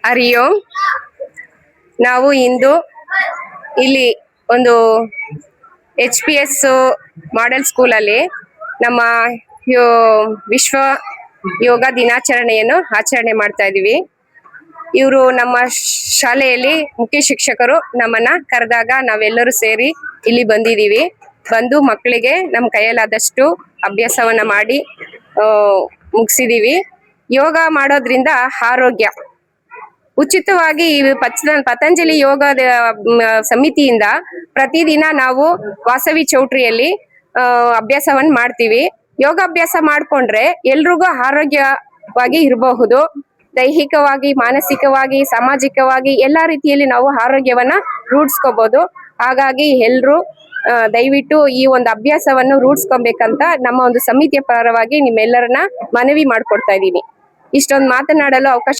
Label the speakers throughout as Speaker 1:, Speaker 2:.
Speaker 1: ಹರಿ ಓಂ. ನಾವು ಇಂದು ಇಲ್ಲಿ ಒಂದು HPS ಮಾಡೆಲ್ ಸ್ಕೂಲಲ್ಲಿ ನಮ್ಮ ವಿಶ್ವ ಯೋಗ ದಿನಾಚರಣೆಯನ್ನು ಆಚರಣೆ ಮಾಡ್ತಾ ಇದೀವಿ. ಇವರು ನಮ್ಮ ಶಾಲೆಯಲ್ಲಿ ಮುಖ್ಯ ಶಿಕ್ಷಕರು ನಮ್ಮನ್ನ ಕರೆದಾಗ ನಾವೆಲ್ಲರೂ ಸೇರಿ ಇಲ್ಲಿ ಬಂದಿದೀವಿ. ಬಂದು ಮಕ್ಕಳಿಗೆ ನಮ್ಮ ಕೈಯಲ್ಲಾದಷ್ಟು ಅಭ್ಯಾಸವನ್ನ ಮಾಡಿ ಮುಗಿಸಿದೀವಿ. ಯೋಗ ಮಾಡೋದ್ರಿಂದ ಆರೋಗ್ಯ ಉಚಿತವಾಗಿ ಪತಂಜಲಿ ಯೋಗ ಸಮಿತಿಯಿಂದ ಪ್ರತಿದಿನ ನಾವು ವಾಸವಿ ಚೌಟ್ರಿಯಲ್ಲಿ ಅಭ್ಯಾಸವನ್ನ ಮಾಡ್ತೀವಿ. ಯೋಗಾಭ್ಯಾಸ ಮಾಡ್ಕೊಂಡ್ರೆ ಎಲ್ರಿಗೂ ಆರೋಗ್ಯವಾಗಿ ಇರಬಹುದು. ದೈಹಿಕವಾಗಿ, ಮಾನಸಿಕವಾಗಿ, ಸಾಮಾಜಿಕವಾಗಿ ಎಲ್ಲಾ ರೀತಿಯಲ್ಲಿ ನಾವು ಆರೋಗ್ಯವನ್ನ ರೂಢಿಸ್ಕೋಬಹುದು. ಹಾಗಾಗಿ ಎಲ್ರು ದಯವಿಟ್ಟು ಈ ಒಂದು ಅಭ್ಯಾಸವನ್ನು ರೂಢಿಸ್ಕೊಬೇಕಂತ ನಮ್ಮ ಒಂದು ಸಮಿತಿಯ ಪರವಾಗಿ ನಿಮ್ಮೆಲ್ಲರನ್ನ ಮನವಿ ಮಾಡ್ಕೊಡ್ತಾ ಇದ್ದೀನಿ. ಇಷ್ಟೊಂದು ಮಾತನಾಡಲು ಅವಕಾಶ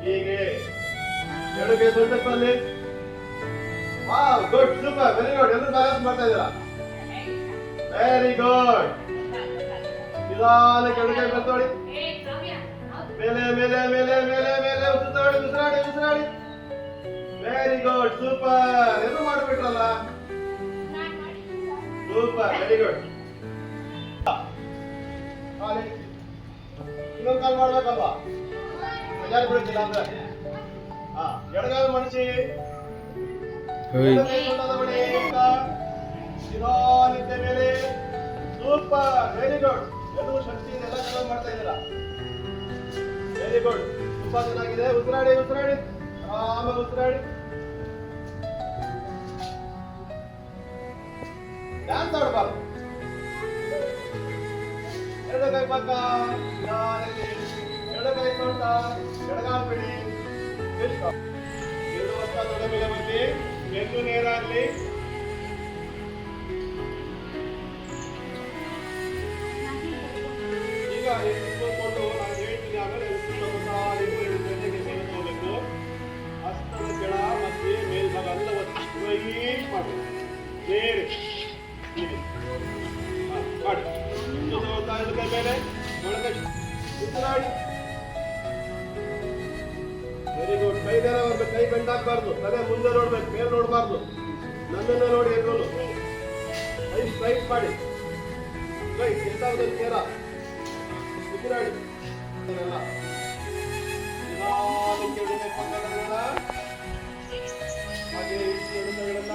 Speaker 2: ಹೀಗೆ ಎರಡು ಕೈ ಸೊಂಟದಲ್ಲಿ. Good, super, very good. ಎಲ್ಲರೂ ಬ್ಯಾಲೆನ್ಸ್ ಮಾಡ್ತಾ ಇದ್ದೀರಾ? Very good. ನಿಧಾನಕ್ಕೆ ಎರಡು ಕೈ ಬರ್ತೋಳಿ. ಮೇಲೆ ಮೇಲೆ ಮೇಲೆ ಮೇಲೆ ಮೇಲೆ ಉಸಿರಾಡಿ ಉಸಿರಾಡಿ ಉಸಿರಾಡಿ. Very good, super. ಎಲ್ಲರೂ ಮಾಡಿಬಿಟ್ರಲ್ಲ, ಸೂಪರ್, ವೆರಿ ಗುಡ್. ಇನ್ನೊಂದು ಕಾಲ್ ಮಾಡ್ಬೇಕಲ್ವಾ? ಮಜಾ ಬಿಡುತ್ತಿಲ್ಲ ಅಂದ್ರೆ ಎಡಗಾಲ ಮಡಿಸಿ ನಿಧಾನಕ್ಕೆ ಮೇಲೆ. Super, very good. ಎಲ್ಲರೂ ಶಕ್ತಿಯಿಂದ ಎಲ್ಲ ಕೆಲಸ ಮಾಡ್ತಾ ಇದ್ದೀರಾ. ವೆರಿ ಗುಡ್, ತುಂಬಾ ಚೆನ್ನಾಗಿದೆ. ಉಸಿರಾಡಿ ಉಸಿರಾಡಿ ಆಮೇಲೆ ಉಸಿರಾಡಿ. ಡ್ಯಾನ್ಸ್ ಆಡಬಾರ್ದು. ಎರಡು ಕೈ ಪಕ್ಕ, ಎರಡು ಕೈ ಸೊಂಟ, ಎಡಗಾಲ್ ಬಿಡಿ. ಎರಡು ವರ್ಷ ದೊಡ್ಡ ಮೇಲೆ ಬನ್ನಿ, ಬೆನ್ನು ನೇರಾಗ್ಲಿ. ಈಗ ಎತ್ತಿಕೊಂಡು ನಾನು ಹೇಳ್ತೀನಿ, ಆಮೇಲೆ ಜೊತೆಗೆ ಸೇರಿಸ್ಕೋಬೇಕು. ಹಸ್ತದ ಕೆಳ ಮತ್ತೆ ಮೇಲ್ಭಾಗ ಎಲ್ಲ ಸ್ಟ್ರೈಟ್ ಮಾಡಿ ಬೇರೆ ಮಾಡಿ. ಕೈ ಮೇಲೆ ಒಳಗೆ ಉಸಿರಾಡಿ. Very good. ಕೈ ನೇರ ಬರ್ಬೇಕು, ಕೈ ಬೆಂಡ್ ಹಾಕ್ಬಾರ್ದು. ತಲೆ ಮುಂದೆ ನೋಡ್ಬೇಕು, ಮೇಲೆ ನೋಡ್ಬಾರ್ದು. ನನ್ನನ್ನ ನೋಡಿ ಎಲ್ಲರೂ ಕೈ ಸ್ಟ್ರೈಟ್ ಮಾಡಿ. ಸ್ಟ್ರೈಟ್ ಎಂತಾದ್ರೂ ನೇರ ಉಸಿರಾಡಿ. ಪಕ್ಕದಲ್ಲ ಹಾಗೆ ಎಡಗಡೆಲ್ಲ